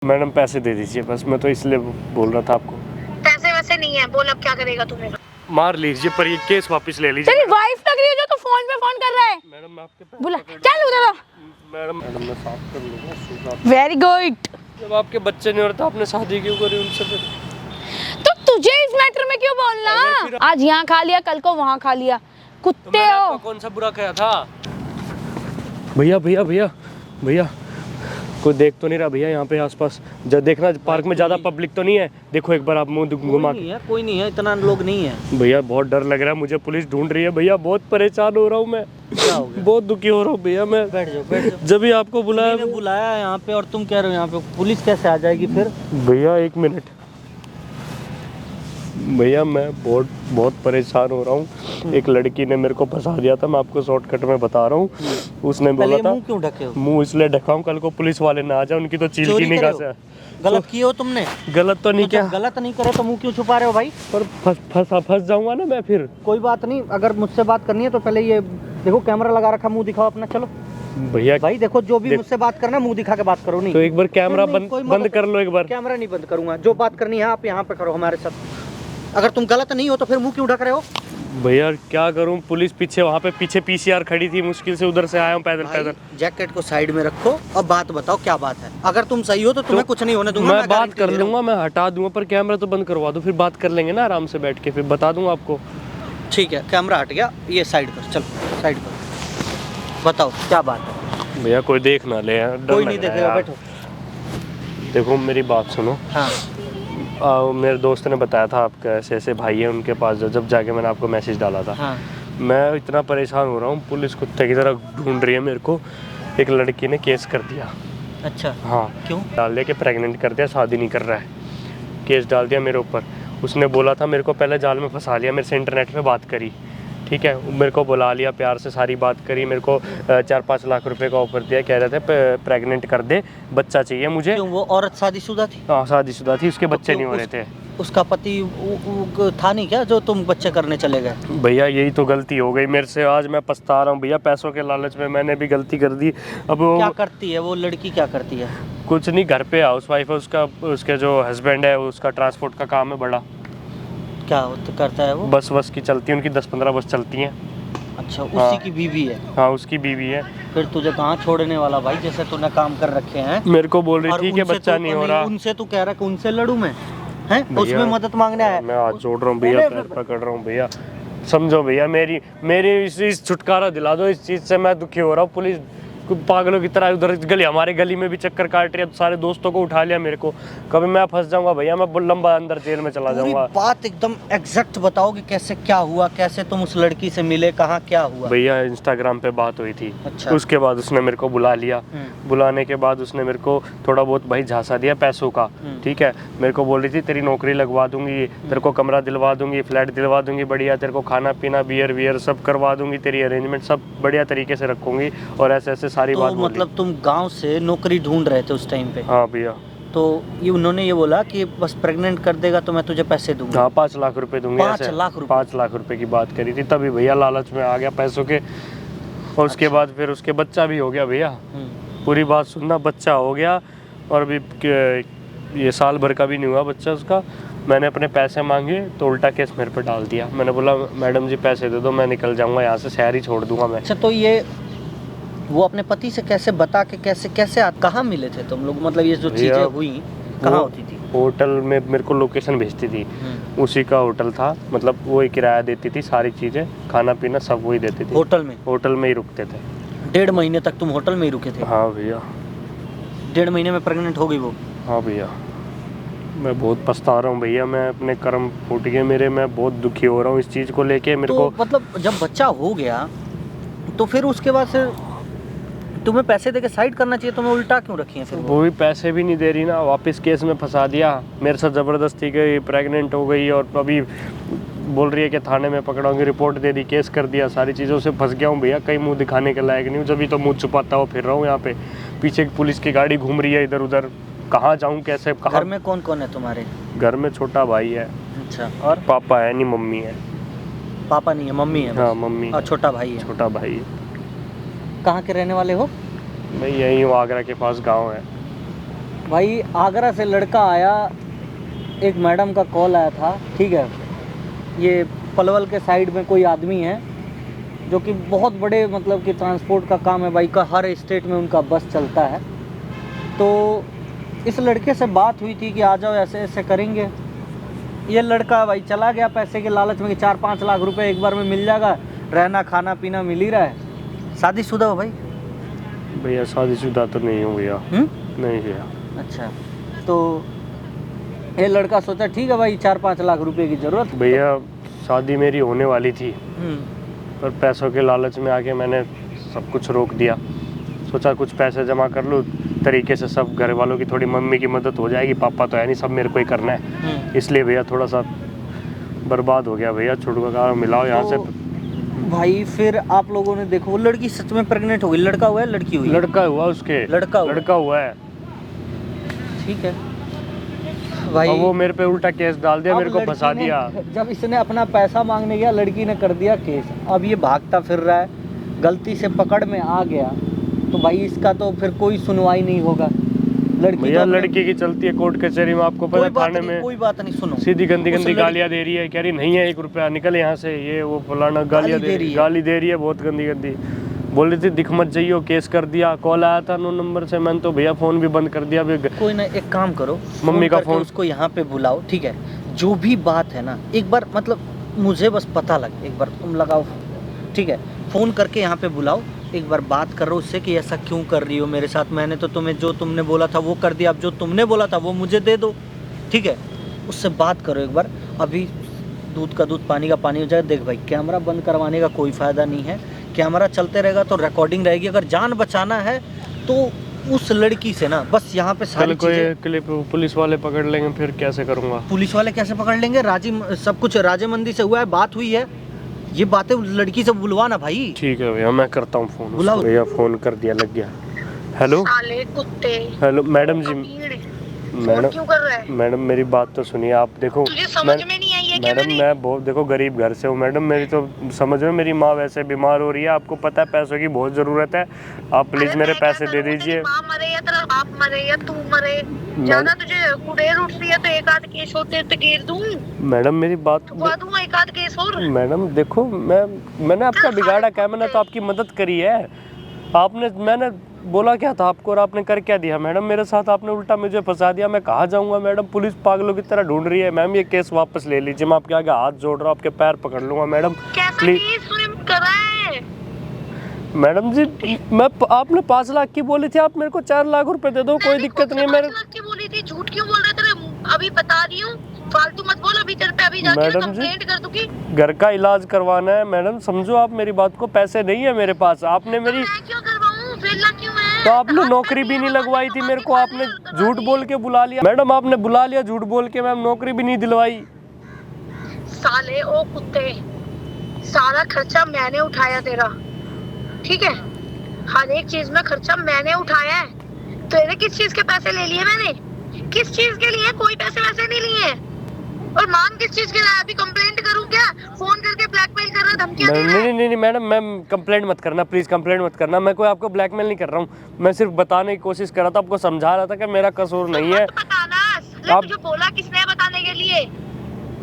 Madam पैसे दे दीजिए बस, मैं तो इसलिए बोल रहा था आपको। पैसे वैसे नहीं है, बोल अब क्या करेगा तुम्हें। मार लीजिए पर ये केस वापस ले लीजिए। तेरी वाइफ लग रही है जो तू फोन पे फोन कर रहा है। मैडम मैं आपके बुला, चल उधर। मैडम मैं साफ कर लूंगा। Very good. जब आपके बच्चे नहीं हो रहे तो आपने शादी क्यों करी उनसे फिर? तो तुझे इस मैटर में क्यों बोलना? आज यहाँ खा लिया, कल को वहाँ खा लिया, कुत्ते तो हो। कौन सा बुरा किया था? भैया भैया भैया भैया, कोई देख तो नहीं रहा भैया यहाँ पे आसपास? जब देखना पार्क में ज्यादा पब्लिक तो नहीं है, देखो एक बार आप मुंह घुमा के। कोई नहीं है, इतना लोग नहीं है भैया। बहुत डर लग रहा है मुझे, पुलिस ढूंढ रही है भैया, बहुत परेशान हो रहा हूँ मैं। क्या हो गया? बहुत दुखी हो रहा हूँ भैया मैं। बैठ जाओ। जब भी आपको बुलाया यहाँ पे और तुम कह रहे हो यहाँ पे पुलिस कैसे आ जाएगी फिर? भैया एक मिनट भैया, मैं बहुत परेशान हो रहा हूँ। एक लड़की ने मेरे को फंसा दिया था, मैं आपको शॉर्टकट में बता रहा हूँ। उसने बोला था मुंह क्यों ढके हो? मुंह इसलिए ढका हूँ, कल को पुलिस वाले ना आ जाए, उनकी तो चील की निगाह से। गलत किए हो तुमने? गलत तो नहीं किया। गलत नहीं करे तो मुंह क्यों छुपा रहे हो भाई? पर फंस जाऊंगा ना मैं फिर। कोई बात नहीं, अगर मुझसे बात करनी है तो पहले ये देखो, कैमरा लगा रखा, मुंह दिखाओ अपना। चलो भैया भाई देखो, जो भी मुझसे बात करना मुंह दिखा के बात करो। नहीं तो एक बार कैमरा बंद कर लो। एक बार कैमरा नहीं बंद करूंगा, जो बात करनी है आप यहाँ पे करो हमारे साथ। अगर तुम गलत नहीं हो तो फिर मुंह क्यों ढक रहे हो? भैया क्या करूं, पुलिस पीछे, वहाँ पे पीछे पीसीआर खड़ी थी, मुश्किल से उधर से आया हूँ पैदल। जैकेट को साइड में रखो और बात बताओ क्या बात है। अगर तुम सही हो तो तुम्हें कुछ नहीं होने दूंगा। मैं बात कर लूंगा, मैं हटा दूंगा, पर कैमरा तो बंद करवा दो, फिर बात कर लेंगे ना आराम से बैठ के, फिर बता दूंगा आपको। ठीक है, कैमरा हट गया, ये साइड कर, चलो साइड कर, बताओ क्या बात है। भैया कोई देख ना ले, कोई नहीं देखेगा, बैठो। देखो मेरी बात सुनो। हाँ। मेरे दोस्त ने बताया था आपका ऐसे ऐसे भाई है उनके पास, जब जाके मैंने आपको मैसेज डाला था। हाँ। मैं इतना परेशान हो रहा हूँ, पुलिस कुत्ते की तरह ढूंढ रही है मेरे को। एक लड़की ने केस कर दिया। अच्छा। हाँ। क्यों? डाल दिया कि प्रेग्नेंट कर दिया, शादी नहीं कर रहा है, केस डाल दिया मेरे ऊपर। उसने बोला था मेरे को, पहले जाल में फंसा लिया, मेरे से इंटरनेट पे बात करी, ठीक है, मेरे को बुला लिया, प्यार से सारी बात करी, मेरे को 4-5 लाख रुपए का ऑफर दिया, कह रहे थे प्रेग्नेंट कर दे, बच्चा चाहिए मुझे। क्यों, वो औरत शादीशुदा थी? हाँ शादीशुदा थी, उसके बच्चे नहीं हो रहे थे। उसका पति था नहीं क्या, जो तुम बच्चे करने चले गए? भैया यही तो गलती हो गई मेरे से, आज मैं पछता रहा हूँ भैया, पैसों के लालच में मैंने भी गलती कर दी। अब क्या करती है वो लड़की, क्या करती है? कुछ नहीं, घर पे हाउस वाइफ है, उसके जो हस्बैंड है उसका ट्रांसपोर्ट का काम है बड़ा। क्या करता है वो? बस की चलती है उनकी, 10-15 बस चलती हैं। अच्छा, हाँ। उसी की बीवी है? हाँ उसकी बीवी है। फिर तुझे कहाँ छोड़ने वाला भाई, जैसे तूने काम कर रखे हैं। मेरे को बोल रही थी कि बच्चा नहीं हो रहा। उनसे तू कह रहा है उनसे लड़ू मैं, हैं? उसमें मदद मांगने आया? मैं हाथ जोड़ रहा हूँ भैया, पैर पकड़ रहा हूँ भैया, समझो भैया, मेरी इस छुटकारा दिला दो इस चीज से, मैं दुखी हो रहा हूँ। पुलिस पागलों की तरह उधर गली, हमारे गली में भी चक्कर काट रही है, सारे दोस्तों को उठा लिया मेरे को, कभी मैं फंस जाऊंगा भैया, मैं लंबा अंदर जेल में चला जाऊंगा। बात एकदम एग्जैक्ट बताओगे, कैसे क्या हुआ, कैसे तुम उस लड़की से मिले, कहाँ क्या हुआ? भैया इंस्टाग्राम पे बात हुई थी। अच्छा। उसके बाद उसने मेरे को बुला लिया, बुलाने के बाद उसने मेरे को थोड़ा बहुत भाई झांसा दिया पैसों का, ठीक है, मेरे को बोल रही थी तेरी नौकरी लगवा दूंगी, तेरे को कमरा दिलवा दूंगी, फ्लैट दिलवा दूंगी बढ़िया, तेरे को खाना पीना बियर वियर सब करवा दूंगी, तेरी अरेंजमेंट सब बढ़िया तरीके से रखूंगी, और ऐसे ऐसे सारी बात। मतलब तुम गांव से नौकरी ढूंढ रहे थे उस टाइम पे? हाँ भैया। तो ये उन्होंने ये बोला कि बस प्रेग्नेंट कर देगा तो मैं तुझे पैसे दूंगा? हाँ 5 लाख रुपए दूंगा। 5 लाख रुपए? 5 लाख रुपए की बात करी थी, तभी भैया लालच में आ गया पैसों के, और उसके बाद फिर उसके बच्चा भी हो गया भैया। पूरी बात सुनना, बच्चा हो गया, और अभी ये साल भर का भी नहीं हुआ बच्चा उसका। मैंने अपने पैसे मांगे तो उल्टा केस मेरे पे डाल दिया। मैंने बोला मैडम जी पैसे दे दो, मैं निकल जाऊंगा यहाँ से, शहर ही छोड़ दूंगा मैं। अच्छा, तो ये वो अपने पति से कैसे बता के कैसे कहाँ मिले थे तुम लोग? मतलब ये जो चीजें हुई कहाँ होती थी? होटल में मेरे को लोकेशन भेजती थी, उसी का होटल था, मतलब वही किराया देती थी, सारी चीजें खाना पीना सब वही देती थी। होटल में ही रुकते थे। 1.5 महीने तक तुम होटल में ही रुके थे? हाँ भैया। 1.5 महीने में प्रेग्नेंट हो गई वो? हाँ भैया, मैं बहुत पछता रहा हूँ भैया, मैं अपने कर्म फूट गए मेरे, मैं बहुत दुखी हो रहा हूँ इस चीज़ को लेके। मेरे को मतलब जब बच्चा हो गया तो फिर उसके बाद से तुम्हें पैसे देके साइड करना चाहिए, तुम्हें उल्टा क्यों रखी है फिर? वो भी पैसे भी नहीं दे रही ना, वापस केस में फंसा दिया, मेरे साथ ज़बरदस्ती गई, प्रेग्नेंट हो गई, और अभी बोल रही है कि थाने में पकड़ाऊंगी, रिपोर्ट दे दी, केस कर दिया, सारी चीज़ों से फंस गया हूँ भैया, कहीं मुंह दिखाने के लायक नहीं हूँ, जब तो मुंह छुपाता हुआ फिर रहा हूँ यहाँ पे, पीछे पुलिस की गाड़ी घूम रही है इधर उधर, कहाँ जाऊँ कैसे? घर में कौन कौन है तुम्हारे? घर में छोटा भाई है। अच्छा, और पापा है नहीं, मम्मी है। पापा नहीं है, मम्मी है? हाँ मम्मी। और छोटा भाई है? छोटा भाई है। कहाँ के रहने वाले हो? मैं यहीं हूँ, आगरा के पास गाँव है। भाई आगरा से लड़का आया, एक मैडम का कॉल आया था, ठीक है। ये पलवल के साइड में कोई आदमी है जो कि बहुत बड़े मतलब कि ट्रांसपोर्ट का काम है भाई का, हर स्टेट में उनका बस चलता है। तो इस लड़के से बात हुई थी कि आ जाओ ऐसे ऐसे करेंगे। ये लड़का भाई चला गया पैसे के लालच में कि 4-5 लाख रुपए एक बार में मिल जाएगा, रहना खाना पीना मिल ही रहा है। शादीशुदा हो भाई? भैया शादीशुदा तो नहीं हूँ भैया। नहीं भैया। अच्छा, तो ये लड़का सोचा ठीक है भाई 4-5 लाख रुपए की ज़रूरत। भैया शादी मेरी होने वाली थी, पर पैसों के लालच में आके मैंने सब कुछ रोक दिया। सोचा कुछ पैसे जमा कर लूँ तरीके से, सब घर वालों की थोड़ी मम्मी की मदद हो जाएगी, पापा तो है नहीं, सब मेरे को ही करना है। इसलिए भैया थोड़ा सा बर्बाद हो गया भैया, छुटकारा मिलाओ यहाँ से। भाई फिर आप लोगों ने देखो वो लड़की सच में प्रेग्नेंट हो गई। लड़का हुआ है लड़की हुई? लड़का हुआ उसके। लड़का हुआ है। ठीक है भाई। और वो मेरे पे उल्टा केस डाल दिया, मेरे को फंसा दिया। जब इसने अपना पैसा मांगने गया, लड़की ने कर दिया केस। अब ये भागता फिर रहा है, गलती से पकड़ में आ गया तो भाई इसका तो फिर कोई सुनवाई नहीं होगा। भैया लड़की की चलती है कोर्ट कचहरी में, आपको पता है, थाने में कोई बात नहीं। सुनो, सीधी गंदी गंदी गालियां दे रही है, कह रही नहीं है 1 रुपया, निकल यहाँ से, ये वो फलाना गाली दे रही है बहुत गंदी गंदी। बोल रही थी दिख मत जाइयो, केस कर दिया। कॉल आया था 9 नंबर से, मैंने तो भैया फोन भी बंद कर दिया। कोई ना, एक काम करो, मम्मी का फोन उसको यहाँ पे बुलाओ, ठीक है। जो भी बात है ना एक बार मतलब मुझे बस पता लगे, एक बार तुम लगाओ, ठीक है। फोन करके यहाँ पे बुलाओ, एक बार बात करो उससे कि ऐसा क्यों कर रही हो मेरे साथ, मैंने तो तुम्हें जो तुमने बोला था वो कर दिया, अब जो तुमने बोला था वो मुझे दे दो, ठीक है। उससे बात करो एक बार, अभी दूध का दूध पानी का पानी हो जाए। देख भाई कैमरा बंद करवाने का कोई फ़ायदा नहीं है, कैमरा चलते रहेगा तो रिकॉर्डिंग रहेगी। अगर जान बचाना है तो उस लड़की से ना बस यहाँ पे सारी चीजें, क्लिप पुलिस वाले पकड़ लेंगे, फिर कैसे करूँगा? पुलिस वाले कैसे पकड़ लेंगे? सब कुछ राजेमंदी से हुआ है, बात हुई है, ये बातें लड़की से बुलवाना भाई। ठीक है भैया, मैं करता हूँ फोन। बुलाओ भैया, फोन कर दिया, लग गया। हेलो हेलो मैडम जी। मैडम क्यों कर रहा है? मैडम मेरी बात तो सुनिए आप। देखो तुझे समझ में नहीं आई है क्या? मैडम मैं बहुत देखो गरीब घर से हूँ मैडम, मेरी तो समझ में, मेरी माँ वैसे बीमार हो रही है, आपको पता है पैसों की बहुत ज़रूरत है, आप प्लीज़ मेरे पैसे दे दीजिए। माँ मरे या तेरा बाप मरे या तू मरे, ज्यादा तुझे कुड़ेर उठ रही है तो एक आध केस होते तो गिर दूं। मैडम मेरी बात दूंगा एक आध केस और। मैडम देखो मैंने आपका बिगाड़ा क्या? मैंने तो आपकी मदद करी है। मैंने बोला क्या था आपको और आपने कर क्या दिया? मैडम मेरे साथ आपने उल्टा मुझे फंसा दिया। मैं कहाँ जाऊँगा मैडम? पुलिस पागलों की तरह ढूंढ रही है। मैम ये केस वापस ले लीजिए, मैं आपके आगे हाथ जोड़ रहा हूँ, आपके पैर पकड़ लूँगा मैडम, प्लीज। मैडम जी आपने 5 लाख की बोली थी, आप मेरे को 4 लाख रुपए दे दो, कोई दिक्कत नहीं है। मेरे 5 लाख की बोली थी, झूठ क्यों बोल रहे थे? अभी बता रही हूँ, फालतू मत बोल। अभी चल पे, अभी जाके कंप्लेंट कर दूंगी। घर का इलाज करवाना है मैडम, समझो आप मेरी बात को। पैसे नहीं है मेरे पास, आपने मेरी क्यों करवाऊं? फेला क्यों है? तो आपने नौकरी भी नहीं लगवाई थी मेरे को, आपने झूठ बोल के बुला लिया मैडम, आपने बुला लिया झूठ बोल के, मैम नौकरी भी नहीं दिलवाई। साले ओ कुत्ते, सारा खर्चा मैंने उठाया तेरा, ठीक है? हर एक चीज में खर्चा मैंने उठाया है। तेरे किस चीज के पैसे ले लिए मैंने? किस चीज के लिए? कोई पैसे वैसे नहीं लिए। और मांग किस चीज के लिए? अभी कंप्लेंट करूं क्या? फोन करके ब्लैकमेल कर रहा, धमकियां दे रहा है। नहीं मैडम, मैम कंप्लेंट मत करना प्लीज, कंप्लेंट मत करना। मैं कोई आपको ब्लैकमेल नहीं कर रहा हूँ, मैं सिर्फ बताने की कोशिश कर रहा था, आपको समझा रहा था कि मेरा कसूर नहीं है। आप मुझे बोला किसने बताने के लिए?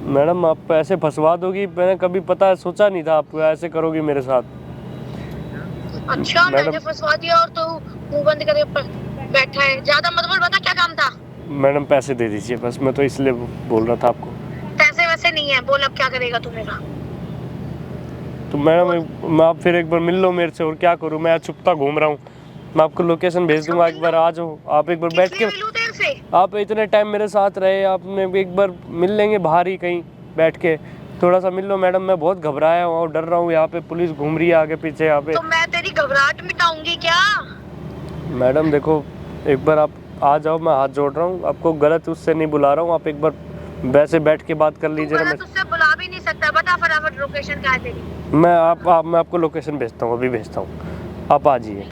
मैडम आप ऐसे फंसवा दोगी, मैंने कभी पता सोचा नहीं था आप ऐसे करोगी मेरे साथ। अच्छा मैंने फंसवा दिया और तू मुंह बंद करके बैठा है। ज्यादा मत बोल, बता क्या काम था? मैडम पैसे दे दीजिए बस, मैं तो इसलिए बोल रहा था आपको। पैसे वैसे नहीं है, बोल अब क्या करेगा तू मेरा? तो मैडम आप फिर एक बार मिल लो मेरे से, और क्या करूँ मैं छुपता घूम रहा हूँ। मैं आपको लोकेशन भेज दूंगा, एक बार आ जाओ आप, एक बार बैठ के। आप इतने टाइम मेरे साथ रहे, आपने एक बार मिल लेंगे बाहर ही कहीं बैठ के, थोड़ा सा मिल लो मैडम। मैं बहुत घबराया हूँ और डर रहा हूँ, यहाँ पे पुलिस घूम रही है आगे पीछे यहाँ पे। तो मैं तेरी घबराहट मिटाऊंगी क्या? मैडम देखो एक बार आप आ जाओ, मैं हाथ जोड़ रहा हूँ, आपको गलत उससे नहीं बुला रहा हूँ, आप एक बार वैसे बैठ के बात कर लीजिए ना। मैं तुझसे बुला भी नहीं सकता, बता फटाफट लोकेशन क्या है तेरी? मैं आपको लोकेशन भेजता हूँ, अभी भेजता हूँ, आप आ जाइए।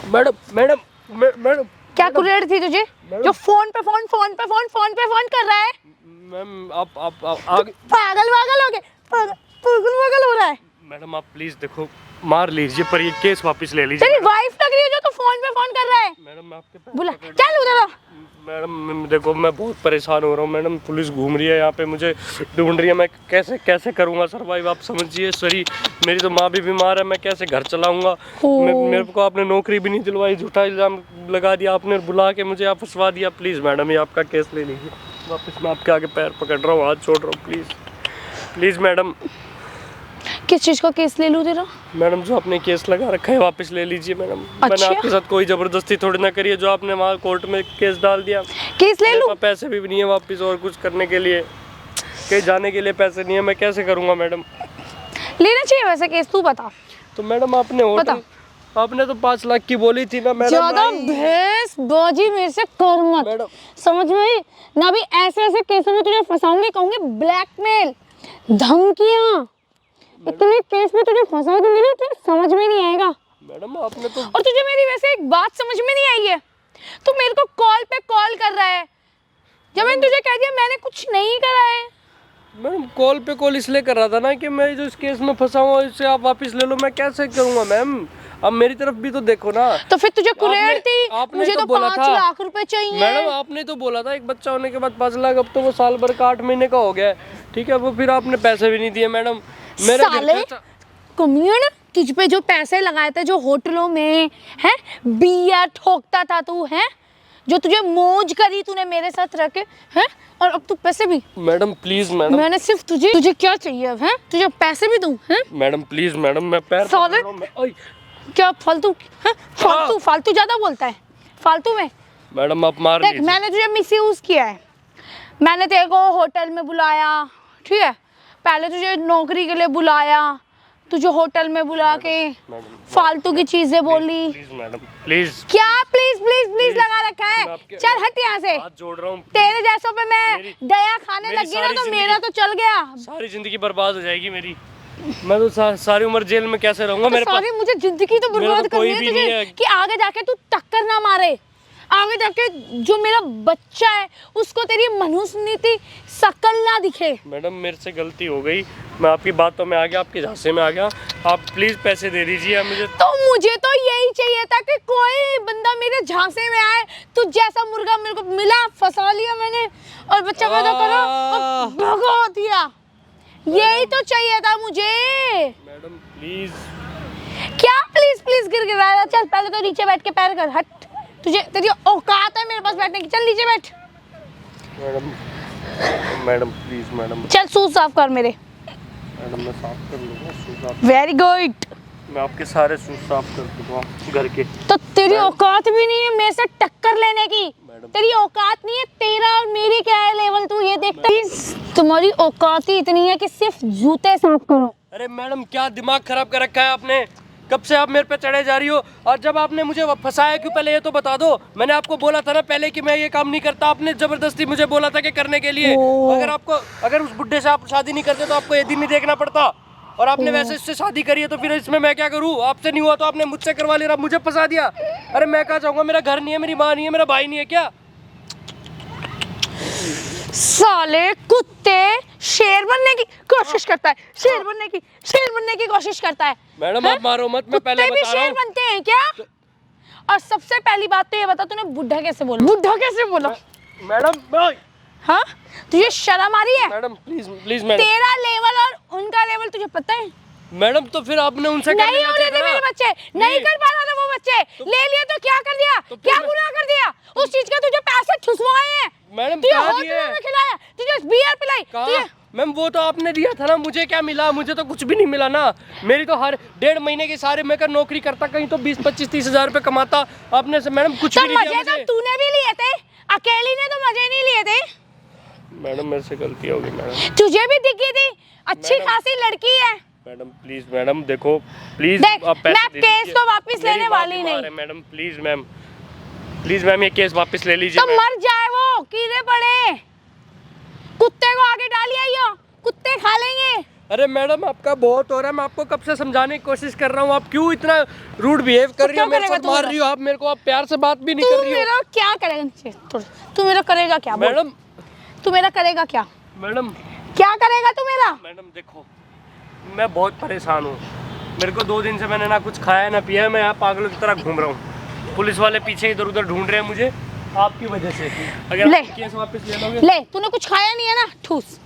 मैडम क्या कुरेड़ थी तुझे जो फोन पे फोन कर रहा है? मैम आप आगे पागल हो गए, पागल हो रहा है। मैडम आप प्लीज देखो मार लीजिए पर ये केस वापस ले लीजिए। तेरी वाइफ लग रही है जो तू फोन पे फोन कर रहा है। मैडम मैं आपके बुला, चल उधर आ। मैडम देखो मैं बहुत परेशान हो रहा हूँ मैडम, पुलिस घूम रही है यहाँ पे, मुझे ढूंढ रही है, मैं कैसे कैसे करूँगा सर्वाइव, आप समझिए। सॉरी मेरी तो माँ भी बीमार है, मैं कैसे घर चलाऊँगा। मेरे को आपने नौकरी भी नहीं दिलवाई, झूठा इल्ज़ाम लगा दिया आपने, बुला के मुझे आप फंसवा दिया। प्लीज़ मैडम ये आपका केस ले लीजिए वापस, मैं आपके आगे पैर पकड़ रहा हूँ, हाथ छोड़ रहा हूँ, प्लीज़ प्लीज़ मैडम। किस चीज का केस ले लूं तेरा? मैडम जो आपने केस लगा रखा है वापस ले लीजिए मैडम। मैंने अच्छा? आपके साथ कोई जबरदस्ती थोड़ी ना करी है, जो आपने वहाँ कोर्ट में केस डाल दिया। केस ले मेरे लूं? पास पैसे भी नहीं है वापस और कुछ करने के लिए, कहीं जाने के लिए पैसे नहीं है, मैं कैसे करूँगा मैडम। लेना चाहिए वैसे केस, तू बता। तो मैडम आपने होटल आपने तो 5 लाख की बोली थी ना मैडम। ज्यादा भैंस बाजी मेरे से कर मत, मैडम समझ में आई ना? भी ऐसे ऐसे केसों में तुझे फंसाऊंगी, कहूंगी ब्लैकमेल, धमकियां, इतने केस में तुझे फंसा दूंगी ना, तुझे समझ में नहीं आएगा। मैडम आपने तो और तुझे मेरी वैसे एक बात समझ में नहीं आई है, तू मेरे को कॉल पे कॉल कर रहा है जब मैंने तुझे कह दिया मैंने कुछ नहीं करा है। मैडम कॉल पे कॉल इसलिए कर रहा था ना कि मैं जो इस केस में फंसा हुआ इससे आप वापस ले लो, मैं कैसे करूँगा मैम, अब मेरी तरफ भी तो देखो ना। तो फिर तुझे कुरेर थी, आपने मुझे तो बोला 5 था लाख रुपए चाहिए। मैडम आपने तो बोला था एक बच्चा होने के बाद 5 लाख, अब तो वो साल भर का 8 महीने का हो गया है, ठीक है, वो फिर आपने पैसे भी नहीं दिए मैडम। मेरे साले कमीन, तुझ पे जो पैसे लगाए थे जो होटलों में हैं, बियर ठोकता था तू, हैं जो तुझे मौज करी तूने मेरे साथ रह के, हैं, और अब तू पैसे भी। मैडम प्लीज मैडम, मैंने सिर्फ तुझे क्या चाहिए अब, हैं, तुझे पैसे भी दूं, हैं? मैडम प्लीज मैडम, मैं पैर साले क्या फालतू, हैं, फालतू ज्यादा बोलता है, फालतू में। मैडम आप मार देख लीजिए। मैंने तुझे मिसयूज किया है, मैंने तेरे को होटल में बुलाया, ठीक है, पहले तुझे नौकरी के लिए बुलाया, तुझे होटल में बुला के फालतू की चीजें बोली। Please madam please. क्या प्लीज प्लीज प्लीज लगा रखा है? चल हट यहाँ से, हाथ जोड़ रहा हूँ। तेरे जैसों पे मैं दया खाने लगी ना तो मेरा तो चल गया। सारी जिंदगी बर्बाद हो जाएगी मेरी, मैं तो सारी उम्र जेल में कैसे रहूंगा। मेरे सारी मुझे जिंदगी तो बर्बाद करनी है तुझे कि आगे जाके तू टक्कर ना मारे, आगे जाके जो मेरा बच्चा है उसको तेरी मनुष्य शकल ना दिखे। मैडम मेरे से गलती हो गई, मैं आपकी बातों में आ गया, आपके झांसे में आ गया, आप प्लीज पैसे दे दीजिए मुझे। तो मुझे तो यही चाहिए था कि कोई बंदा मेरे झांसे में आए, तू जैसा मुर्गा मेरे को मिला, फंसा लिया मैंने और बच्चा पैदा करा और भगा दिया, यही तो चाहिए था मुझे। Madam please. क्या प्लीज प्लीज गिर गिरा रहा? चल पहले तो नीचे बैठ के पैर कर, हट, तुझे तेरी औकात है मेरे पास बैठने की, चल नीचे बैठ। Madam please madam. चल शूज साफ कर मेरे। मैडम मैं साफ कर लूँगा शूज, वेरी गुड, मैं आपके सारे शूज साफ कर दूँगा घर के। तो तेरी औकात भी नहीं है मेरे से टक्कर लेने की, तेरी औकात नहीं है, तेरा और मेरी क्या है लेवल तू ये देखता है। तुम्हारी औकात ही इतनी है कि सिर्फ जूते साफ करो। अरे मैडम क्या दिमाग खराब कर रखा है आपने, कब से आप मेरे पे चढ़े जा रही हो, और जब आपने मुझे फंसाया क्यों पहले ये तो बता दो। मैंने आपको बोला था ना पहले कि मैं ये काम नहीं करता, आपने जबरदस्ती मुझे बोला था कि करने के लिए। अगर उस बुड्ढे से आप शादी नहीं करते तो आपको ये दिन नहीं देखना पड़ता, और आपने वैसे इससे शादी करी है तो फिर इसमें मैं क्या करूँ, आपसे नहीं हुआ तो आपने मुझसे करवा लिया, मुझे फंसा दिया। अरे मैं कहाँ जाऊँगा, मेरा घर नहीं है, मेरी माँ नहीं है, मेरा भाई नहीं है क्या? साले कुत्ते, शेर बनने की कोशिश करता है, शेर बनने की कोशिश करता है। मैडम आप मारो मत, मैं पहले कुत्ते भी बता रहा शेर हूँ। बनते हैं क्या? और सबसे पहली बात तो ये बता, तूने बुढ़ा कैसे बोला? बुढ़ा कैसे बोला? मैडम हाँ, तुझे शर्म आ रही है? Madam please please madam. तेरा लेवल और उनका लेवल तुझे पता है? मैडम तो फिर आपने उनसे नहीं होने थे मेरे बच्चे, नहीं कर पा रहा था वो बच्चे, ले लिया तो क्या कर दिया, क्या गुनाह कर दिया? उस चीज का तुझे पैसे ठुसवाए हैं मैडम, तुझे कहाँ होटल दिए? में खिलाया, तुझे बियर पिलाई, तुझे मैम वो तो आपने दिया था ना, मुझे क्या मिला, मुझे तो कुछ भी नहीं मिला ना। मेरी तो हर 1.5 महीने के सारे मैं कर नौकरी करता, कहीं तो 20-25-30 हज़ार रुपए कमाता, आपने से मैडम कुछ तो भी नहीं दिया मजे तो मुझे। तूने भी लिए थे, अकेली ने तो मजे नहीं लिए थे। मैडम मेरे से गलती हो गई मैडम। तुझे भी दिखी थी, अच्छी खासी लड़की है। मैडम प्लीज मैडम देखो प्लीज, देख, आप पैसे मैं दे केस दीजिए। तो वापस मेरी लेने माँ वाली बीमार नहीं। है, madam please ma'am, please ma'am ये केस वापस ले लीजिए। तो मर जाए वो, कीड़े पड़े, कुत्ते को आगे डालिए, आइयो कुत्ते खा लेंगे। अरे मैडम आपका बहुत हो रहा है, मैं आपको कब से समझाने की कोशिश कर रहा हूँ, आप क्यों इतना रूड बिहेव कर रही हो, मेरे साथ मार रही हो आप मेरे को, आप प्यार से बात भी नहीं कर रही हो। मेरा क्या करेगा तू मेरा करेगा क्या मैडम? तू मेरा करेगा क्या? मैडम क्या करेगा तू मेरा? मैडम देखो मैं बहुत परेशान हूँ। मेरे को 2 दिन से मैंने ना कुछ खाया ना पिया है, मैं यहाँ पागलों की तरह घूम रहा हूँ। पुलिस वाले पीछे इधर उधर ढूंढ रहे हैं मुझे आपकी वजह से। अगर ले। आप केस वापस ले लोगे। ले, तूने कुछ खाया नहीं है ना, ठूस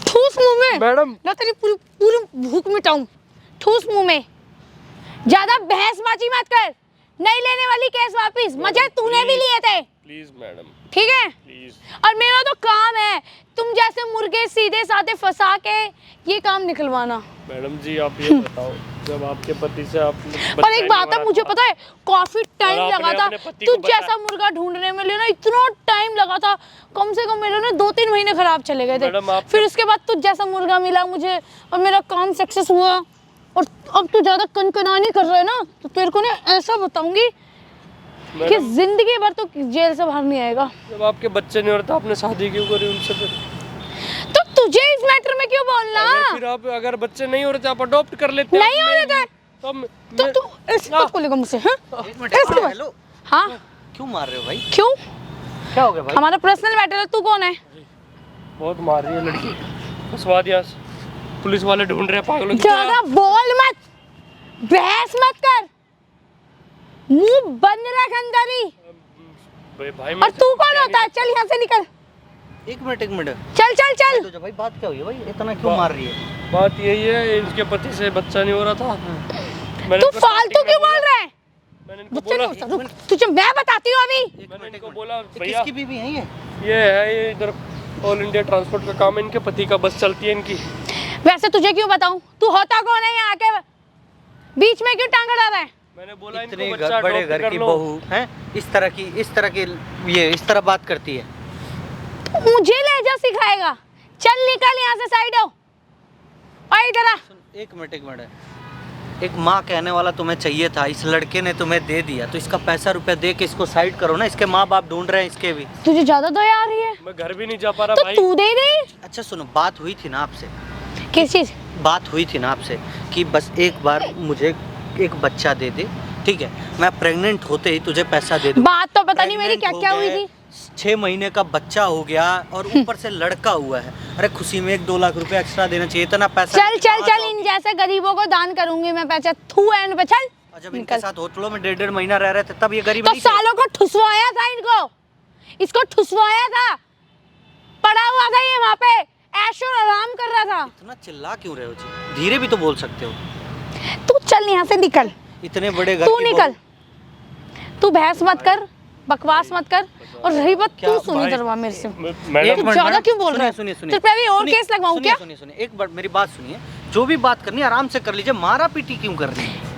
ठूस मुंह में। मैडम ना तेरी पूरी पूरी भूख मिटाऊं, ठूस मुंह में। ज्यादा बहसबाजी मत कर, नहीं लेने वाली केस वापस। मजे तूने भी लिए थे, प्लीज मैडम ठीक है? प्लीज। और मेरा तो काम है तुम जैसे मुर्गे सीधे साधे फंसा के ये काम निकलवाना। मैडम जी आप ये बताओ, जब आपके पति से आप पर एक बात है, मुझे पता है काफी टाइम और लगा आपने था अपने पति तू को बता- जैसा मुर्गा ढूंढने में, लेना इतना टाइम लगा था। कम से कम मेरे ना 2-3 महीने खराब चले गए थे। मैडम, आप- फिर उसके बाद तू जैसा मुर्गा मिला मुझे और मेरा काम सक्सेस हुआ। और अब तू ज्यादा कनकनानी कर रहा है ना, तो तेरे को ना ऐसा बताऊंगी कि मैडम, जिंदगी भर तो जेल से बाहर नहीं आएगा। जब आपके बच्चे नहीं हो रहे तो आपने शादी क्यों करी उनसे? फिर तो तुझे इस मैटर में क्यों बोलना? फिर आप अगर बच्चे नहीं हो रहे थे आप अडॉप्ट कर लेते। नहीं हो रहे थे तो तू ऐसे ना। मत बोलेगा मुझसे, हाँ? एक मिनट, ऐसे मत। हेलो, हाँ क्यों मार रहे हो भाई? क्यों? क्या हो गया भाई? हमारा पर्सनल मैटर है, तू कौन है? बहुत मार रही है लड़की, फंसवा दिया। पुलिस वाले ढूंढ रहे हैं पागलों की ज्यादा तरह। बोल मत, बहस मत कर, मुंह बंद रख अंदर ही। भाई और तू कौन होता है? चल यहाँ से निकल, एक मिनट, एक मिनट। चल चल चल। तो भाई बात क्या हुई है भाई? इतना क्यों मार रही है? बात यही है, इनके पति से बच्चा नहीं हो रहा था। मैंने तू इनको फालतू starting क्यों में बोल रहा है? मैंने इनको बच्चे बोला, नहीं होता, रुक, तुझे मैं बताती हूँ अभी। मैंने इनको बोला ये भैया किसकी बीवी है ये? ये है, ये इधर ऑल इंडिया ट्रांसपोर्ट का काम है, इनके पति का बस चलती है इनकी। वैसे तुझे क्यों बताऊँ, तू होता कौन है यहाँ के बीच में, क्यों टांग अड़ा रहा है? मैंने बोला इतने इनको बच्चा बड़े adopt घर कर की लो। बहू है, इस तरह की ये इस तरह बात करती है। मुझे लहजा सिखाएगा? चल निकल यहाँ से, साइड हो। और इधर आ। एक मिनट, एक मिनट। एक माँ कहने वाला तुम्हें चाहिए था, इस लड़के ने तुम्हें दे दिया, तो इसका पैसा रुपया दे के इसको साइड करो ना। इसके माँ बाप ढूंढ रहे हैं इसके भी। तुझे ज्यादा दया आ रही है मैं घर भी नहीं जा पा रहा तो भाई। तू दे दे। अच्छा सुनो, बात हुई थी ना आपसे, किस चीज? बात हुई थी ना आपसे कि बस एक बार मुझे एक बच्चा दे दे, ठीक है? मैं प्रेग्नेंट होते ही तुझे पैसा दे दूँ। बात तो पता नहीं मेरी क्या क्या हुई थी। 6 महीने का बच्चा हो गया और ऊपर से लड़का हुआ है। अरे खुशी में 1-2 लाख रुपए एक्स्ट्रा देना चाहिए, इतना पैसा। चल चल चल, इन जैसे गरीबों को दान करूंगी मैं पैसा, थू एंड पे चल। और जब इनके निकल। साथ होटलों में 1.5 महीना रह रहे थे तब ये गरीब तो नहीं थे। सालों को ठुसवाया था इनको, इसको ठुसवाया था, पड़ा हुआ था ये वहाँ पे, ऐशो आराम कर रहा था। इतना चिल्ला क्यों रहे हो जी? धीरे भी तो बोल सकते हो। तू चल यहाँ से निकल, इतने बड़े घर तू की निकल, तू बहस मत कर, बकवास मत कर। और रही बात, तू क्या सुनी भाई? जरवा मेरे से, मैडम तू ज्यादा क्यों बोल रहा है? सुनिए सुनिए तेरे पे अभी और सुनिए, केस लगवाऊं सुनिए, क्या? सुनिए सुनिए, एक बार मेरी बात सुनिए। जो भी बात करनी है आराम से कर लीजिए, मारा पीटी क्यों कर रही है?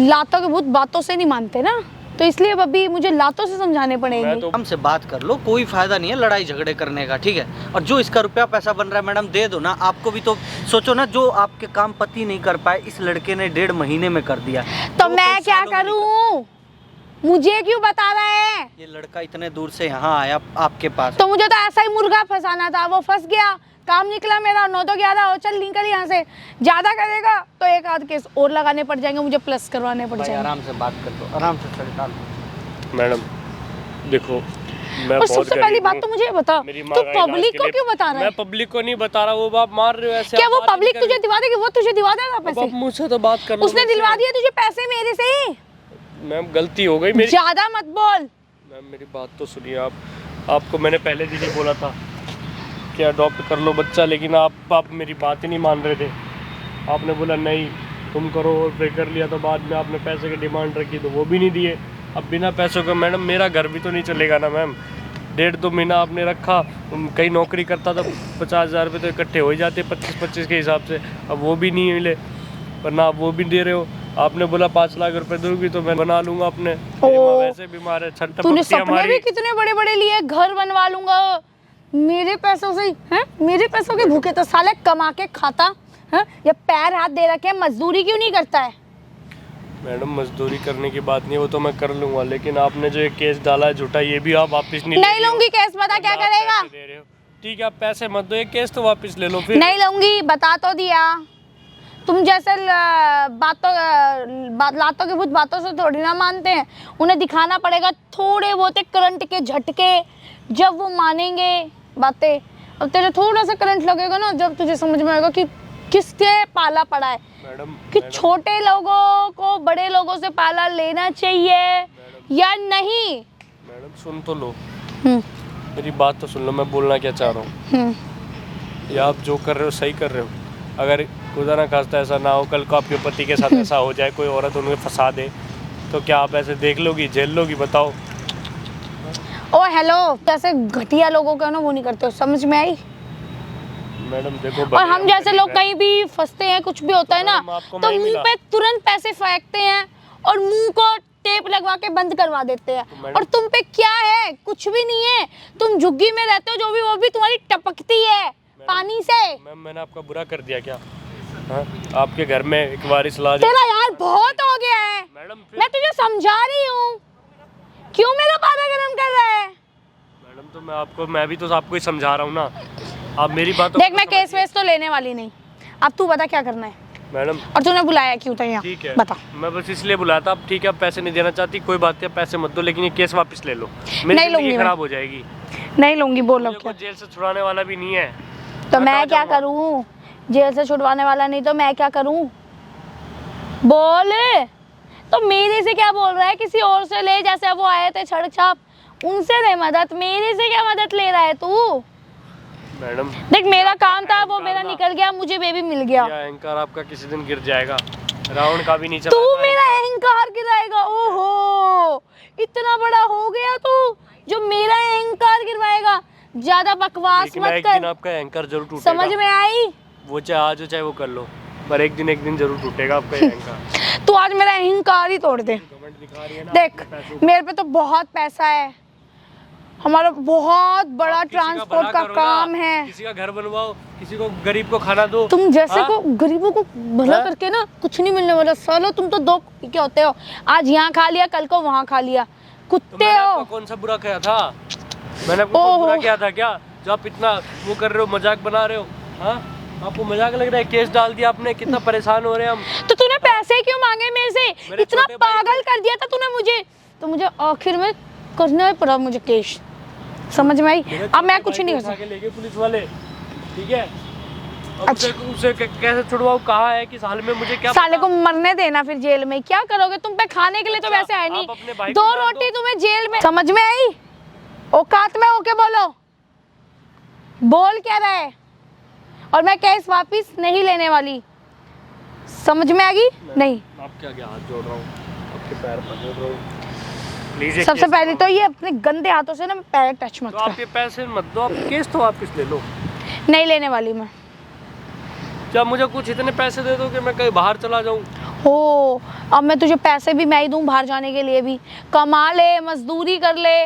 लातों के भूत बातों से नहीं मानते ना, तो इसलिए अब अभी मुझे लातों से समझाने पड़ेंगे। मैं तो हमसे बात कर लो, कोई फायदा नहीं है लड़ाई झगड़े करने का, ठीक है? और जो इसका रुपया पैसा बन रहा है मैडम दे दो ना। आपको भी तो सोचो ना, जो आपके काम पति नहीं कर पाए इस लड़के ने 1.5 महीने में कर दिया। तो जो मैं कोई क्या सालों में नहीं करूं? मुझे क्यों बता रहा है? कर- ये लड़का इतने दूर से यहाँ आया आपके पास। तो मुझे तो ऐसा ही मुर्गा फंसाना था, वो फंस गया, काम निकला मेरा। 9 तो 11 हो, चल निकल यहाँ से। ज्यादा करेगा तो एक आध केस और लगाने पड़ जाएंगे, मुझे प्लस करवाने पड़ भाई जाएंगे। आराम से बात कर लो, आराम से सर डाल लो। मैडम देखो, मैं और बहुत सबसे पहली गरीब बात हूँ। तो मुझे बता, मेरी तू माँ का इलाज पब्लिक के को लिए- क्यों बता रहा है? मैं पब्लिक को नहीं बता रहा, वो आप मार रहे हो ऐसे। क्या आप वो बात पब्लिक नहीं कर तुझे रहे। दिवा देगी? वो तुझे दिवा देगा अब पैसे? आप मुझसे तो बात कर लो। उसने मुझसे। दिलवा दिया तुझे पैसे मेरे से। मैम गलती हो गई मेरी। ज्यादा मत बोल। मैम मेरी बात तो सुनिए आप। आपको मैंने पहले दिन ही बोला था कि अडॉप्ट कर लो बच्चा, लेकिन आप मेरी बात ही नहीं मान रहे थे। आपने बोला नहीं तुम करो, और फिर कर लिया। तो बाद में आपने पैसे की डिमांड रखी तो वो भी नहीं दिए। अब बिना पैसों का मैडम मेरा घर भी तो नहीं चलेगा ना मैम। 1.5-2 महीना आपने रखा, कहीं नौकरी करता था, 50,000 रुपये तो इकट्ठे हो ही जाते 25-25 के हिसाब से। अब वो भी नहीं मिले, वरना आप वो भी दे रहे हो। आपने बोला 5 लाख रुपए दूंगी तो मैं बना लूंगा अपने। मेरी माँ वैसे बीमार है, छठ तूने पकती है सपने हमारी। भी कितने बड़े बड़े लिए, घर बनवा लूंगा मेरे पैसों से ही, हैं? मेरे पैसों के भूखे तो साले कमा के खाता है, या पैर हाथ दे रखे, मजदूरी क्यों नहीं करता है? मैडम मजदूरी करने की बात नहीं, वो तो मैं कर लूंगा, लेकिन आपने जो एक केस डाला है झूठा, ये भी आप वापस नहीं ले नहीं रहे हो। लूंगी केस, बता क्या आप करेगा? पैसे दे रहे हो। ठीक है आप पैसे मत दो, एक केस तो वापस ले लो फिर। नहीं लूंगी, बता तो दिया। तुम जैसे लातों के भूत बातों से थोड़ी ना मानते हैं, उन्हें दिखाना पड़ेगा थोड़े बहुत करंट के झटके, जब वो मानेंगे बातें। अब तेरे थोड़ा सा करंट लगेगा ना, जब तुझे समझ में आएगा कि किसके पाला पड़ा है मैडम कि छोटे लोगों को बड़े लोगों से पाला लेना चाहिए या नहीं? मैडम सुन तो लो, हम्म, मेरी बात तो सुन लो, मैं बोलना क्या चाह रहा हूँ। हम्म। ये आप जो कर रहे हो सही कर रहे हो। अगर खुदा ना खास्ता ऐसा ना हो, कल को आपके पति के साथ ऐसा हो जाए, कोई औरत उन्हें फंसा दे, तो क्या आप ऐसे देख लोगी, झेल लोगी? बताओ। ओ हेलो, कैसे घटिया लोगों का ना वो नहीं करते हो, समझ में आई? मैडम देखो, और हम जैसे लोग कहीं भी फंसते हैं, कुछ भी होता है ना, मैडम, आपको तो मैं ही मुंह मिला। पे तुरंत पैसे फेंकते हैं और मुंह को टेप लगवा के बंद करवा देते हैं। मैडम- और तुम पे क्या है? कुछ भी नहीं है। तुम झुग्गी में रहते हो, जो भी वो भी तुम्हारी टपकती है पानी से। मैम मैंने आपका बुरा कर दिया क्या? हाँ? आपके घर में एक वारिस ला जाए। तेरा यार बहुत हो गया है। मैडम मैं तुझे समझा रही हूँ, क्यों मेरा पारा गर्म कर रहा है? मैडम तो मैं भी तो आपको ही समझा रहा हूँ ना, आप मेरी बात देख, मैं केस वेस तो लेने वाली नहीं। अब तू बता क्या करना है, मैडम और तूने बुलाया क्यों था यहाँ? ठीक है, बता। मैं बस इसलिए बुलाया था। आप ठीक है, आप पैसे नहीं देना चाहती, कोई बात नहीं, पैसे मत दो, लेकिन ये केस वापस ले लो। मेरी नहीं लूंगी जिंदगी मैं। खराब हो जाएगी। नहीं लूंगी, बोलो मुझे क्या? कोई जेल से छुड़ाने वाला भी नहीं है। तो मैं कहाँ क्या जाऊँगा? करूं? जेल से छुड़वाने वाला नहीं तो मैं क्या करूं? बोल। तो मेरे से क्या बोल रहा है? किसी और से ले, जैसे वो आए थे छड़ छाप, उनसे ले मदद। मेरे से क्या मदद ले रहा है तू? मैडम देख, मेरा काम था, वो मेरा निकल गया, मुझे बेबी मिल गया। ये अहंकार आपका किसी दिन गिर जाएगा। रावण का भी नहीं तू चला। मेरा अहंकार गिराएगा? ओहो, इतना बड़ा हो गया तू जो मेरा अहंकार गिरवाएगा? ज्यादा बकवास लेकिन मत एक दिन कर। आपका अहंकार जरूर टूटेगा। समझ में आई? वो चाहे आज हो चाहे वो कर लो, पर एक दिन जरूर टूटेगा आपका ये अहंकार। तू आज मेरा अहंकार ही तोड़ दे। कमेंट दिखा रही है ना देख, अपने पैसों को। मेरे पे तो बहुत पैसा है, हमारा बहुत बड़ा आप किसी का ट्रांसपोर्ट भला का करो ना, काम है। किसी का घर बनवाओ, किसी को गरीब को खाना दो। तुम जैसे हाँ? को गरीबों को भला हाँ? करके ना कुछ नहीं मिलने वाला। सालो तुम तो दो क्या होते हो, आज यहाँ खा लिया, कल को वहाँ खा लिया, तो कुत्ते मैंने हो। आपको कौन सा बुरा किया था? मैंने आपको कोई ओहो। बुरा किया था क्या, जो आप इतना वो कर रहे हो, मजाक बना रहे हो? हाँ, आपको मजाक लग रहा है? केस डाल दिया आपने, कितना परेशान हो रहे हैं हम। तो तूने पैसे क्यों मांगे मेरे से? मेरे इतना छोटे भाई पागल कर दिया था तूने मुझे, तो मुझे आखिर में करना ही पड़ा मुझे केस। समझ में आई? मेरे अब मैं छोटे कुछ भाई नहीं को कर उठा सकती। के ले गए पुलिस वाले, ठीक है? अब अच्छा। उसे कैसे छुड़वाओ? कहा है कि साल में मुझे क्या साले पता? को मरने देना फिर जेल में। क्या करोगे तुम? पे खाने के लिए तो अच्छा, वैसे है नहीं। आप अपने भाई दो को मार रोटी दो। तुम्हें जेल में। समझ में आई? औकात में होके बोलो, बोल क्या रहा है? और मैं केस वापस नहीं लेने वाली, समझ में आ गई? नहीं। आपके आगे हाथ जोड़ रहा हूँ, आपके पैर पकड़ रहा हूँ, प्लीज। सबसे पहले तो ये अपने गंदे हाथों से ना पैर टच मत तो कर। आप ये पैसे मत दो, आप केस तो वापस ले लो। नहीं लेने वाली मैं। क्या मुझे कुछ इतने पैसे दे दो कि मैं कहीं बाहर चला जाऊँ? हो, अब मैं तुझे पैसे भी मैं ही दूं बाहर जाने के लिए भी। कमा ले, मजदूरी कर ले।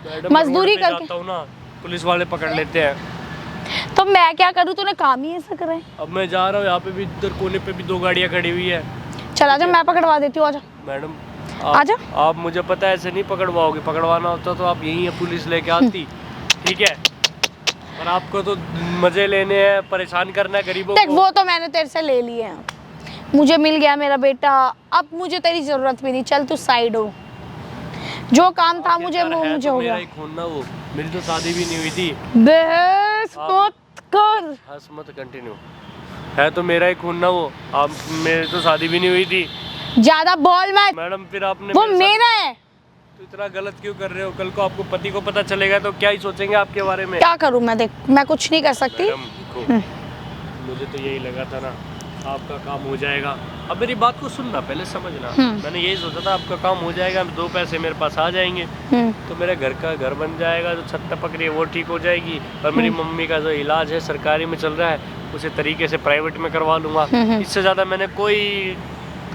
मैडम, मजदूरी रोड पे करके- जाता हूँ ना, पुलिस वाले पकड़ लेते हैं। तो मैं क्या करूं? तूने काम ही ऐसा करा है। अब मैं जा रहा हूँ, यहाँ पे भी, इधर कोने पे भी 2 गाड़ियाँ खड़ी हुई है। चला जा, मैं पकड़वा देती हूँ, आजा। मैडम आजा। आप मुझे पता है ऐसे नहीं पकड़वाओगे, पकड़वाना होता तो आप यहीं है पुलिस लेके आती, ठीक है? और आपको तो मजे लेने हैं, परेशान करना है गरीबों देख, को। वो तो मैंने तेरे से ले लिए हैं, मुझे मिल गया मेरा बेटा, अब मुझे तेरी जरूरत भी नहीं। चल तू साइड हो, जो काम था मुझे वो मुझे हो मेरा गया। ही खून ना वो, मेरी तो शादी भी नहीं हुई थी। बहस मत कर। हंस मत, कंटिन्यू। है तो मेरा ही खून ना वो, आप, मेरी तो शादी भी नहीं हुई थी। ज्यादा बोल मत, मैडम फिर आपने वो मेरे साथ मेरा है। तो इतना गलत क्यों कर रहे हो? कल को आपको पति को पता चलेगा तो क्या ही सोचेंगे आपके बारे में? क्या करूं मैं? देख, मैं कुछ नहीं कर सकती। मैडम देखो, मुझे तो यही लगा था ना आपका काम हो जाएगा। अब मेरी बात को सुनना, पहले समझना। मैंने यही सोचा था आपका काम हो जाएगा, 2 पैसे मेरे पास आ जाएंगे, तो मेरे घर का घर बन जाएगा, जो छत टपक रही है वो ठीक हो जाएगी, और मेरी मम्मी का जो इलाज है सरकारी में चल रहा है उसे तरीके से प्राइवेट में करवा लूँगा। इससे ज़्यादा मैंने कोई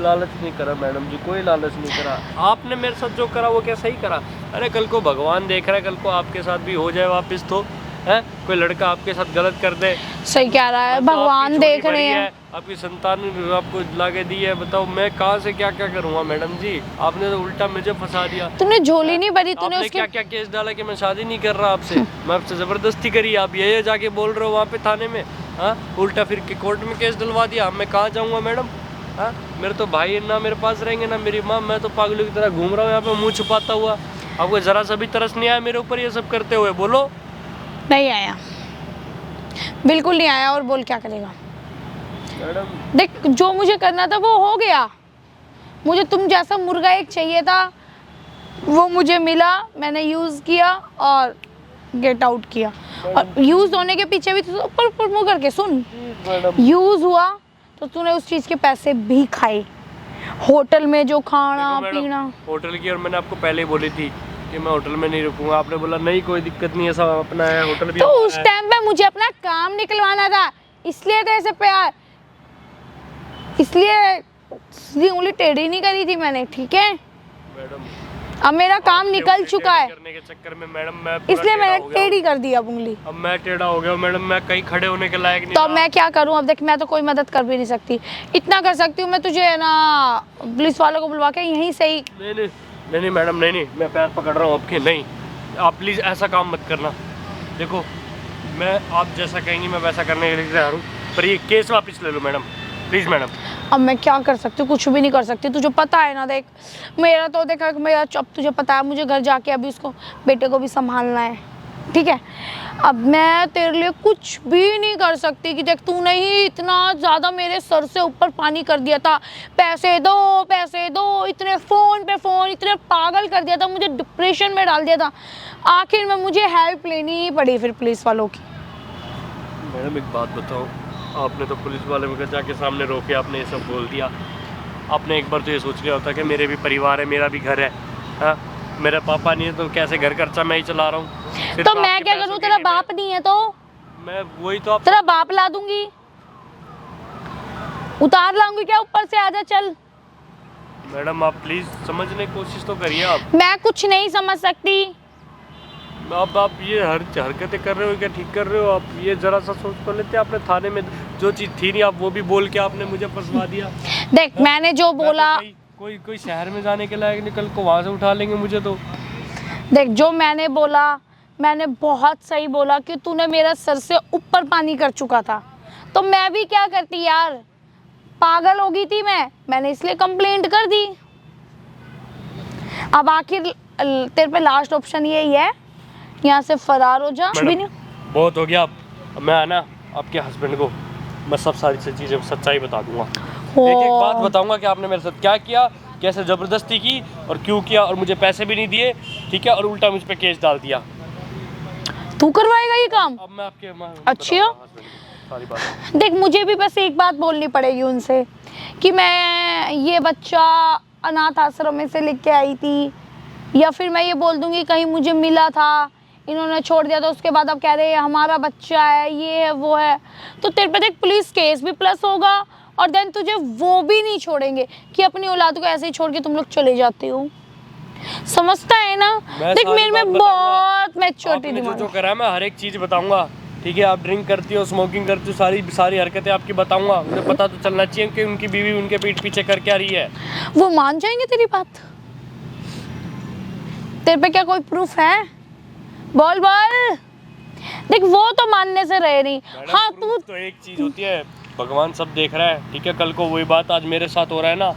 लालच नहीं करा मैडम जी, कोई लालच नहीं करा। आपने मेरे साथ जो करा वो क्या सही करा? अरे कल को भगवान देख रहा है, कल को आपके साथ भी हो जाए वापस, तो है कोई लड़का आपके साथ गलत कर दे, सही कह रहा है, अब तो आपकी भगवान छोटी देख रहे बड़ी हैं। है, आपकी संतान आपको लाके दी है, बताओ मैं कहाँ से क्या क्या करूँगा? मैडम जी आपने तो उल्टा मुझे फंसा दिया। तूने झोली नहीं भरी, तूने आपने उसके क्या क्या केस डाला कि मैं शादी नहीं कर रहा आपसे, मैं आपसे जबरदस्ती करी, आप ये जाके बोल रहे हो वहाँ पे थाने में। हाँ, उल्टा फिर के कोर्ट में केस डलवा दिया, मैं कहाँ जाऊँगा मैडम? हाँ, मेरे तो भाई ना मेरे पास रहेंगे ना मेरी माँ, मैं तो पागलों की तरह घूम रहा हूँ यहाँ पे मुँह छुपाता हुआ। आपको जरा सा भी तरस नहीं आया मेरे ऊपर ये सब करते हुए? बोलो। नहीं आया, बिल्कुल नहीं आया। और बोल क्या करेगा? मैडम देख, जो मुझे करना था वो हो गया। मुझे तुम जैसा मुर्गा एक चाहिए था, वो मुझे मिला, मैंने यूज़ किया और गेट आउट किया। और यूज़ होने के पीछे भी तो ऊपर मुँह करके सुन, मैडम यूज़ हुआ तो तूने उस चीज़ के पैसे भी खाए, होटल में जो खाना देखो मैडम, पीना। होटल की, और मैंने आपको पहले ही बोली थी कि मैं होटल में नहीं रुकूंगा। आपने बोला नहीं कोई दिक्कत नहीं है, सब अपना है, होटल भी तो अपना उस है। टाइम पे मुझे अपना काम निकलवाना था, इसलिए तो ऐसे प्यार, इसलिए उंगली टेढ़ी नहीं करी थी मैंने, ठीक है। मैडम अब मेरा काम आपके निकल उंगली चुका है, टेढ़ी करने के चक्कर में मैडम मैं पूरा इसलिए टेढ़ा मैंने हो गया टेढ़ी कर दी अब उंगली। हूँ। अब मैं टेढ़ा हो गया हूँ मैडम, मैं कहीं खड़े होने के लायक नहीं तो रहा। अब मैं क्या करूं? अब देख, मैं तो कोई मदद कर भी नहीं सकती। इतना कर सकती हूँ मैं, तुझे है ना पुलिस वालों को बुलवा के यहीं से ही। नहीं मैडम, नहीं मैं पैर पकड़ रहा हूँ आपके। नहीं, आप प्लीज़ ऐसा काम मत करना। देखो, मैं आप जैसा कहेंगी मैं वैसा करने के लिए तैयार हूँ, पर ये केस वापस ले लो मैडम, प्लीज़ मैडम। अब मैं क्या कर सकती हूँ? कुछ भी नहीं कर सकती, तुझे पता है ना। देख, मेरा तो देखा, मेरा अब तुझे पता है, मुझे घर जाके अभी उसको, बेटे को भी संभालना है, ठीक है। अब मैं तेरे लिए कुछ भी नहीं कर सकती कि देख, तूने ही इतना ज़्यादा मेरे सर से ऊपर पानी कर दिया था, पैसे दो, इतने फ़ोन पे फ़ोन, इतने पागल कर दिया था, मुझे डिप्रेशन में डाल दिया था। आखिर में मुझे हेल्प लेनी ही पड़ी फिर पुलिस वालों की। मैडम एक बात बताओ, आपने तो पुलिस वाले को जाके सामने रोके आपने ये सब बोल दिया। आपने एक बार तो ये सोच लिया होता कि मेरे भी परिवार है, मेरा भी घर है, हाँ? मेरा पापा नहीं है तो कैसे घर खर्चा मैं ही चला रहा हूँ। तो मैं क्या करूँ? तेरा बाप नहीं है तो मैं वही तो आप तेरा बाप ला दूंगी, उतार लाऊंगी क्या ऊपर से? आजा चल। मैडम आप प्लीज़ समझने की कोशिश तो करिए। आप मैं कुछ नहीं समझ सकती। अब आप ये हरकतें कर रहे हो क्या? ठीक कर रहे हो आप? ये जरा सा सोच तो लेते। आपने थाने में जो चीज़ थी नहीं, आप वो भी बोल के आपने मुझे फंसवा दिया। देख, मैंने जो बोला, मैं तो कोई शहर में जाने के लायक नहीं, कल को वहाँ से उठा लेंगे मुझे तो। देख, जो मैंने बोला, मैंने बहुत सही बोला कि तूने मेरा सर से ऊपर पानी कर चुका था, तो मैं भी क्या करती यार, पागल हो गई थी मैंने इसलिए कंप्लेंट कर दी। अब आखिर तेरे पे लास्ट ऑप्शन यही है, यहाँ से फरार हो जा। भी नहीं, बहुत हो गया। अब मैं आना आपके हस्बैंड को मैं सब सारी चीज़ें सच्चाई बता दूंगा। एक बात बताऊंगा कि आपने मेरे साथ क्या किया, कैसे ज़बरदस्ती की और क्यों किया, और मुझे पैसे भी नहीं दिए, ठीक है, और उल्टा मुझ पे केस डाल दिया। तू करवाएगा ये काम? अब मैं आपके अच्छी हो? सारी बात। देख, मुझे भी बस एक बात बोलनी पड़ेगी उनसे कि मैं ये बच्चा अनाथ आश्रम में से लेके आई थी, या फिर मैं ये बोल दूंगी कहीं मुझे मिला था, इन्होंने छोड़ दिया था, उसके बाद अब कह रहे हैं हमारा बच्चा है, ये है वो है, तो तेरे पे देख पुलिस केस भी प्लस होगा, और देन तुझे वो भी नहीं छोड़ेंगे कि अपनी औलाद को ऐसे ही छोड़ के तुम लोग चले जाते हो। समझता है ना? देख, मेरे में बहुत मैच्योरिटी दिमाग जो करा है मैं हर एक चीज़ बताऊंगा, ठीक है। आप ड्रिंक करती हो, स्मोकिंग करती हो, सारी हरकतें आपकी बताऊंगा। मुझे पता तो चलना चाहिए कि उनकी बीवी उनके पीठ पीछे कर क्या रही है। वो मान जाएंगे तेरी बात? तेरे पे क्या कोई प्रूफ है? बोल। देख, वो तो मानने से रहे नहीं। हाँ, तू तो एक चीज होती है, भगवान सब देख रहा है, ठीक है। कल को वही बात आज मेरे साथ हो रहा है ना,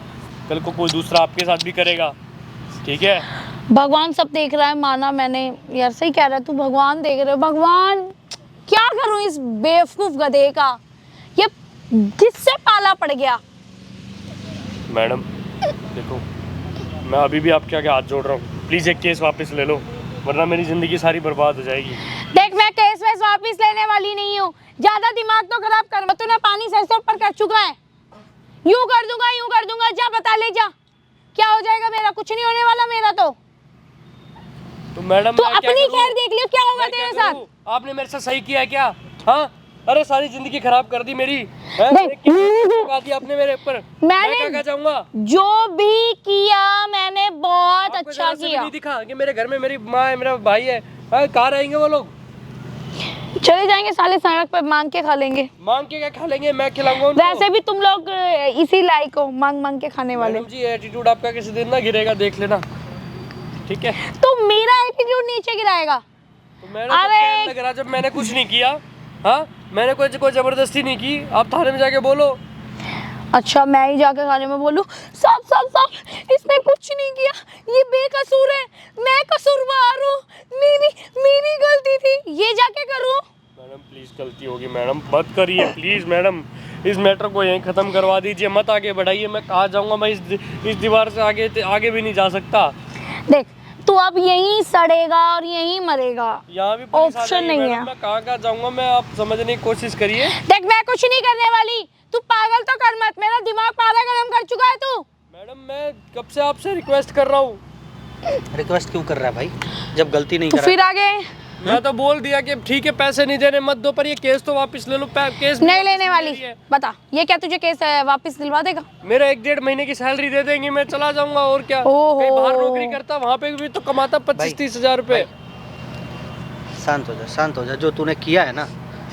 कल को कोई दूसरा आपके साथ भी करेगा, ठीक है। भगवान सब देख रहा है, माना मैंने यार, सही कह रहा है तू, भगवान देख रहे हो। भगवान, क्या करूं इस बेवकूफ गधे का, ये किससे पाला पड़ गया? मैडम देखो, मैं अभी भी आपके आगे हाथ जोड़ रहा हूँ, प्लीज़ एक केस वापस ले लो, वरना मेरी ज़िंदगी सारी बर्बाद हो जाएगी। देख, मैं केस वेस वापस लेने वाली नहीं हूँ, ज्यादा दिमाग तो खराब कर। तूने पानी सर से ऊपर कर चुका है, यूं कर दूंगा, जा बता ले जा, क्या हो जाएगा मेरा? कुछ नहीं होने वाला मेरा तो मैडम तू अपनी खैर देख लियो, क्या होगा तेरे साथ? आपने मेरे साथ सही किया है क्या? हाँ, अरे सारी जिंदगी खराब कर दी मेरी, आपने मेरे ऊपर। मैं क्या चाहूंगा? जो भी किया मैंने बहुत अच्छा किया। नहीं दिखा कि मेरे घर में मेरी माँ है, मेरा भाई है, कहाँ रहेंगे वो लोग? चले जाएंगे साले, सड़क पे मांग के खा लेंगे। मांग के क्या खा लेंगे? मैं खिलाऊंगा उनको। वैसे भी तुम लोग इसी लायक हो, मांग के खाने वाले। जी, एटीट्यूड आपका किसी दिन ना गिरेगा, देख लेना, ठीक है। तो मेरा एटीट्यूड नीचे गिराएगा? तो मैंने लग रहा जब मैंने कुछ नहीं किया, हाँ, मैंने कोई जबरदस्ती नहीं की, आप थाने में जाके बोलो। अच्छा, मैं ही जाके थाने में बोलूं? सब इसने कुछ नहीं किया, ये बेकसूर है, मैं कसूरवार हूँ, मेरी गलती थी, ये जाके करूँ? मैडम प्लीज गलती होगी मैडम, मत करिए प्लीज मैडम, इस मैटर को यहीं खत्म करवा दीजिए, मत आगे बढ़ाइए। मैं कहाँ जाऊँगा, मैं इस दीवार से आगे भी नहीं जा सकता। देख तू अब यहीं सड़ेगा और यहीं मरेगा, यहाँ भी पुलिस आ ऑप्शन जाएगी नहीं मैडम, है। मैं कहाँ जाऊँगा, मैं आप समझने की कोशिश करिए। देख मैं कुछ नहीं करने वाली, तू पागल तो कर मत, मेरा दिमाग पारा गरम कर चुका है तू। मैडम मैं कब से आपसे रिक्वेस्ट कर रहा हूँ। रिक्वेस्ट क्यों कर रहा है भाई, जब गलती नहीं तू करा? फिर आगे मैं तो बोल दिया कि ठीक है पैसे नहीं देने मत दो, पर ये केस तो वापस ले लो। केस भी नहीं वापस लेने वाली, रही है। बता ये क्या तुझे केस वापस दिलवा देगा? मेरा 1-1.5 महीने की सैलरी दे देंगे, मैं चला जाऊंगा और क्या। ओहो। कहीं बाहर नौकरी करता, वहाँ पे भी तो कमाता 25-30 हजार रुपए। शांत हो जा, शांत हो जा। जो तूने किया है ना,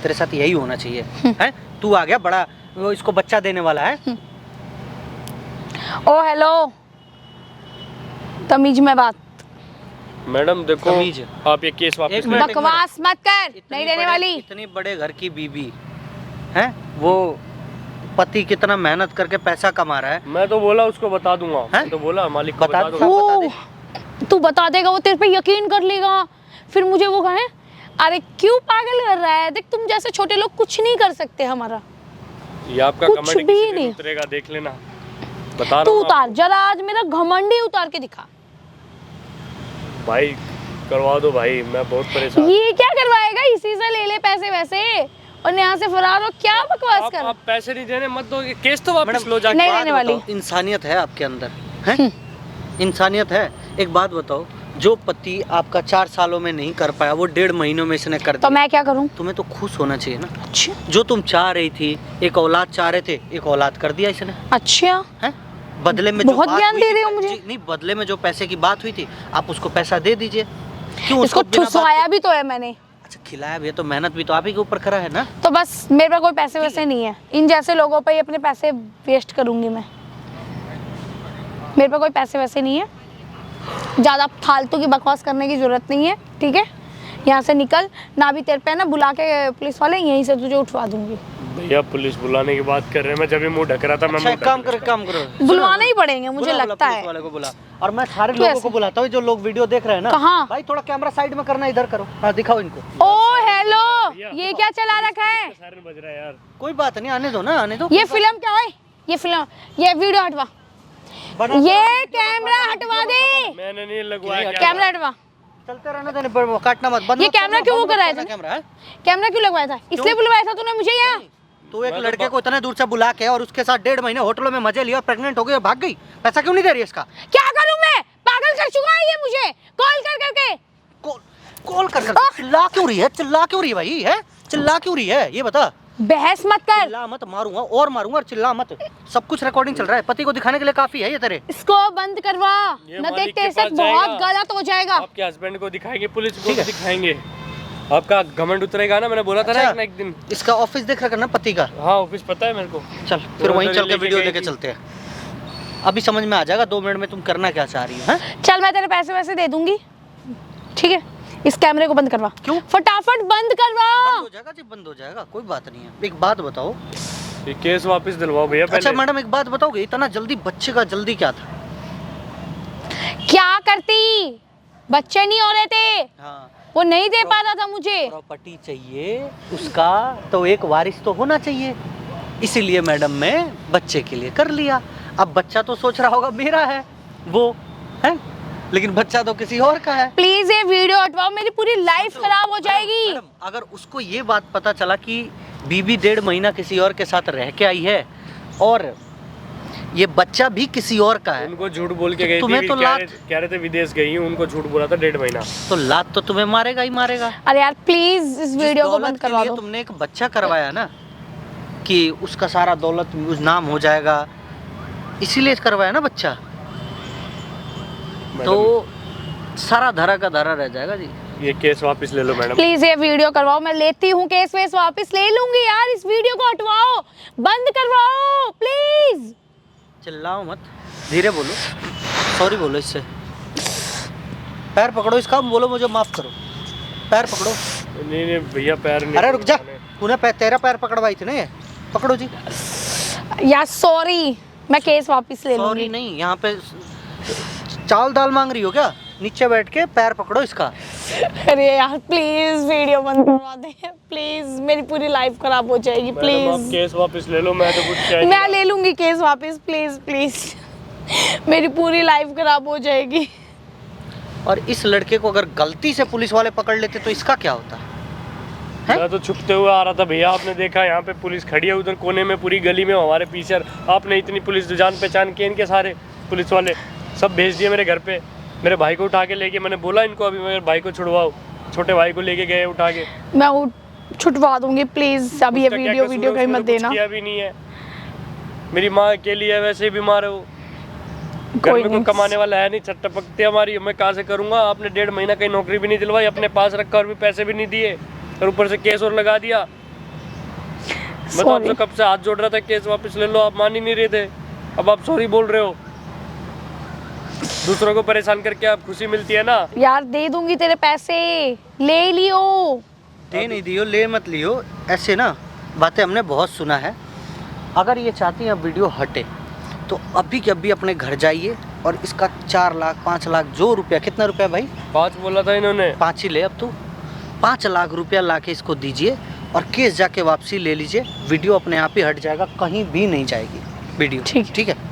तेरे साथ यही होना चाहिए है। तू आ गया बड़ा, वो इसको बच्चा देने वाला है। ओ हेलो, तमीज में बात। मैडम देखो तमीज। आप ये केस वापस एक ले मिनट। बकवास मत कर, नहीं देने वाली। इतनी बड़े घर की बीबी है, वो पति कितना मेहनत करके पैसा कमा रहा है। मैं तो बोला उसको बता दूंगा, हैं? मैं तो बोला मालिक को बता बता दूंगा। ओ, तू बता देगा, वो तेरे पे यकीन कर लेगा, फिर मुझे वो कहे अरे क्यों पागल कर रहा है। देख तुम जैसे छोटे लोग कुछ नहीं कर सकते हमारा, ये आपका कुछ कमेंट भी किसी दिन नहीं। उतरेगा, देख लेना, बता तू रहा हूँ उतार जरा, आज मेरा घमंड ही उतार के दिखा। भाई करवा दो भाई, मैं बहुत परेशान। ये क्या करवाएगा, इसी से ले ले पैसे वैसे और यहाँ से फरार हो, क्या बकवास कर। आप पैसे नहीं देने मत दो, केस तो वापस मैडम, लो जाके। नहीं बात लेने वाली। बताओ, इंसानियत है आपके अंदर है? इंसानियत है। एक बात बताओ, जो पति आपका 4 सालों में नहीं कर पाया, वो 1.5 महीनों में इसने कर तो दिया। मैं क्या करूँ? तुम्हें तो खुश होना चाहिए ना। अच्छा जो तुम चाह रही थी, एक औलाद चाह रहे थे, एक औलाद कर दिया इसने अच्छा, है। बदले में जो बहुत बात ज्ञान हुई दे थी- रहे हो मुझे। जी, नहीं, बदले में जो पैसे की बात हुई थी, आप उसको पैसा दे दीजिए। क्यों इसको बिना बात ठुसवाया के- भी तो है मैंने, अच्छा खिलाया भी है, तो मेहनत भी तो आप ही के ऊपर करा है ना। तो बस मेरे पे कोई पैसे वैसे नहीं है। इन जैसे लोगों पे ही अपने पैसे वेस्ट करूंगी मैं, मेरे पे कोई पैसे वैसे नहीं है। ज़्यादा फालतू की बकवास करने की जरूरत नहीं है, ठीक है? यहाँ से निकल, ना भी तेरे पे ना बुला के पुलिस वाले यहीं से तुझे उठवा दूंगी। भैया पुलिस बुलाने की बात कर रहे हैं, मैं जब भी मुंह ढक रहा था, मैं अच्छा मुंह एक काम ढक करो, काम करो, बुलवाने ही पड़ेंगे मुझे बुला, लगता पुलिस है। वाले को बुला। और मैं सारे तू लोगों ऐसे- को बुलाता हूँ जो लोग वीडियो देख रहे हैं ना। कहाँ? भाई थोड़ा कैमरा साइड में करना, इधर करो। हाँ दिखाओ इनको। ओ हेलो, ये क्या चला रखा है? सायरन बज रहा है यार। कोई बात नहीं, आने दो ना, आने दो। ये फिल्म क्या है? ये फिल्म, ये वीडियो हटवा, बना- ये कैमरा हटवा दे, मैंने नहीं लगवाया कैमरा हटवा। चलते रहने देने पर वो काटना मत, बंद ये मत कैमरा करना, क्यों बंद मत कराया करना तूने? कैमरा है? कैमरा क्यों लगवाया था? इसलिए बुलवाया था तूने मुझे यहाँ? तू एक मैं तो लड़के को इतने दूर से बुला के और उसके साथ 1.5 महीने होटलों में मजे लिया और प्रेग्नेंट हो गई और भाग गई, पैसा क्यों नहीं दे रही है इसका? क्या करूं मैं? पागल कर चुका है ये मुझे, कॉल कर करके। कॉल कर चिल्ला क्यों रही है? चिल्ला क्यों रही है भाई? है चिल्ला क्यों रही है ये बता। बहस मत कर, चिल्ला मत, मारूंगा और मारूंगा, और चिल्ला मत। सब कुछ रिकॉर्डिंग चल रहा है, पति को दिखाने के लिए काफी है ये तेरे। इसको बंद करवा, ये न मालिक देख के तेरे साथ पास बहुत जाएगा। गलत हो जाएगा। आपके हस्बैंड को दिखाएंगे, पुलिस को ठीक भी है। दिखाएंगे, आपका घमंड उतरेगा ना। मैंने बोला था ना अच्छा। एक ना एक दिन। इसका ऑफिस देख रखा ना पति का। हाँ ऑफिस पता है मेरे को। चल फिर वहीं उधर चल के लेके वीडियो गई लेके थी। चलते हैं। अभी समझ में आ जाएगा 2 मिनट में तुम करना क्या चाह रही हो। हैं? चल मैं तेरे पैसे वैसे दे दूंगी, ठीक है? इस कैमरे को बंद करवा, क्यों? फटाफट बंद करवा। बंद हो जाएगा जी, बंद हो जाएगा, कोई बात नहीं है। एक बात बताओ। ये केस वापस दिलवाओ भैया अच्छा पहले। मैडम एक बात बताओगे, इतना जल्दी बच्चे का जल्दी क्या था? क्या करती, बच्चे नहीं हो रहे थे, हाँ, वो नहीं दे पा रहा था मुझे। प्रॉपर्टी चाहिए उसका, तो एक वारिस तो होना चाहिए, इसीलिए मैडम ने बच्चे के लिए कर लिया। अब बच्चा तो सोच रहा होगा मेरा है वो, है, लेकिन बच्चा तो किसी और का है। प्लीज ये वीडियो हटवाओ, मेरी पूरी लाइफ खराब हो जाएगी। मैडम अगर उसको ये बात पता चला कि बीबी 1.5 महीना किसी और के साथ रह के आई है और ये बच्चा भी किसी और का है, उनको झूठ बोल के गई तुम्हें थी, तो कह रहे थे विदेश गई हूँ, उनको झूठ बोला था 1.5 महीना। तो लात तो तुम्हें मारेगा ही मारेगा। अरे यार प्लीज इस जिस वीडियो को दौलत बंद के करवा लिए दो। तुमने एक बच्चा करवाया ना, कि उसका सारा दौलत उस नाम हो जाएगा, इसीलिए करवाया ना बच्चा, तो सारा धरा का धरा रह जाएगा जी। ये केस वापस ले लो मैडम। प्लीज ये वीडियो करवाओ, मैं लेती हूँ केस वेस वापस ले लूंगी यार। इस वीडियो को हटवाओ, बंद करवाओ प्लीज। चिल्लाओ मत, धीरे बोलो, सॉरी बोलो इससे। पैर पकड़ो इसका, बोलो मुझे माफ करो, पैर पकड़ो। नहीं नहीं भैया पैर नहीं। अरे रुक जा, तूने तेरा पैर पकड़वाई थी ना ये, पकड़ो जी। यार सॉरी, मैं केस वापस ले सॉरी लूंगी। नहीं, यहाँ पे चावल दाल मांग रही हो क्या? नीचे बैठ के पैर पकड़ो इसका। अरे यार प्लीज वीडियो बंद करवा दे प्लीज, मेरी पूरी लाइफ खराब हो जाएगी मैडम, आप प्लीज। केस वापस ले लो, मैं तो कुछ कह नहीं मैं ले लूंगी केस वापस, प्लीज प्लीज मेरी पूरी लाइफ खराब हो जाएगी। और इस लड़के को अगर गलती से पुलिस वाले पकड़ लेते तो इसका क्या होता? हैं? मैं तो छुपते हुए आ रहा था भैया, आपने देखा यहाँ पे पुलिस खड़ी है उधर कोने में पूरी गली में हमारे पीछे, आपने इतनी पुलिस जान पहचान की, इनके सारे पुलिस वाले सब भेज दिए मेरे घर पे। मेरे भाई को उठा के लेके, मैंने बोला इनको अभी मेरे भाई को छुड़वाओ, छोटे भाई को लेके गए उठा के। मैं छुटवा दूंगी प्लीज, अभी ये उसका क्या वीडियो कसूर है? वीडियो कहीं उसने मत तो कुछ देना। किया भी नहीं है। मेरी माँ अकेली है, वैसे ही बीमार है वो, घर कोई में कोई नहीं। कमाने वाला है नहीं, छट्टा पकते हमारी, मैं कहाँ से करूँगा। आपने 1.5 महीना कहीं नौकरी भी नहीं दिलवाई, अपने पास रखा और भी पैसे भी नहीं दिए, और ऊपर से केस और लगा दिया। मैं तो आपसे कब से हाथ जोड़ रहा था केस वापस ले लो, आप मान ही नहीं रहे थे, अब आप सॉरी बोल रहे हो। दूसरों को परेशान करके आप खुशी मिलती है ना। यार दे दूंगी तेरे पैसे, ले लियो। दे नहीं दियो, ले मत लियो, ऐसे ना बातें हमने बहुत सुना है। अगर ये चाहती हैं वीडियो हटे तो अभी के अभी अपने घर जाइए और इसका 4 लाख 5 लाख जो रुपया, कितना रुपया भाई? 5 बोला था इन्होंने। 5 ही ले अब तो, 5 लाख रुपया ला के इसको दीजिए और केस जाके वापसी ले लीजिए। वीडियो अपने आप ही हट जाएगा, कहीं भी नहीं जाएगी वीडियो। ठीक है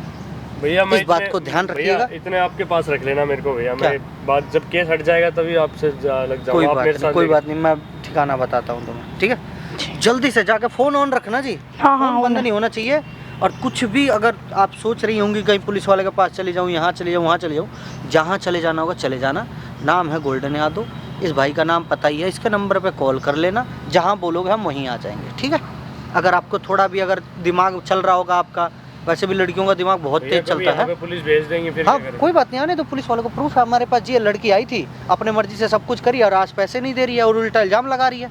भैया मैं इस बात को ध्यान रखिएगा। इतने आपके पास रख लेना मेरे को भैया, क्या? मैं बात जब केस हट जाएगा तभी आपसे लग जाऊंगा। कोई आप बात मेरे नहीं, साथ कोई देखिए। बात नहीं, मैं ठिकाना बताता हूँ तुम्हें, ठीक है? जल्दी से जाके फ़ोन ऑन रखना जी, हाँ, फ़ोन बंद हाँ, नहीं होना चाहिए। और कुछ भी अगर आप सोच रही होंगी कहीं पुलिस वाले के पास चले जाऊँ, यहाँ चले जाऊँ, वहाँ चले जाऊँ, जहाँ चले जाना होगा चले जाना। नाम है गोल्डन यादव, इस भाई का नाम पता ही है, इसके नंबर पे कॉल कर लेना, जहाँ बोलोगे हम वहीं आ जाएंगे, ठीक है? अगर आपको थोड़ा भी अगर दिमाग चल रहा होगा आपका, वैसे भी लड़कियों का दिमाग बहुत भैया, तेज कभी चलता यहाँ है। पे पुलिस भेज देंगे फिर हाँ क्या करें? कोई बात नहीं, आने तो पुलिस वालों को प्रूफ है हमारे पास। ये लड़की आई थी, अपने मर्जी से सब कुछ करी और आज पैसे नहीं दे रही है और उल्टा इल्जाम लगा रही है।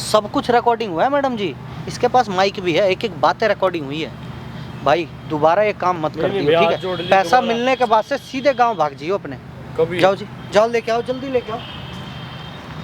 सब कुछ रिकॉर्डिंग हुआ है मैडम जी, इसके पास माइक भी है, एक एक बातें रिकॉर्डिंग हुई है। भाई दोबारा ये काम मत कर नहीं, दियो, भैया, ठीक हाथ है? जोड़ ली पैसा दोबारा। मिलने के बाद से सीधे गाँव भाग जियो अपने। कभी जाओ जी, जाओ लेके आओ, जल्दी लेके आओ।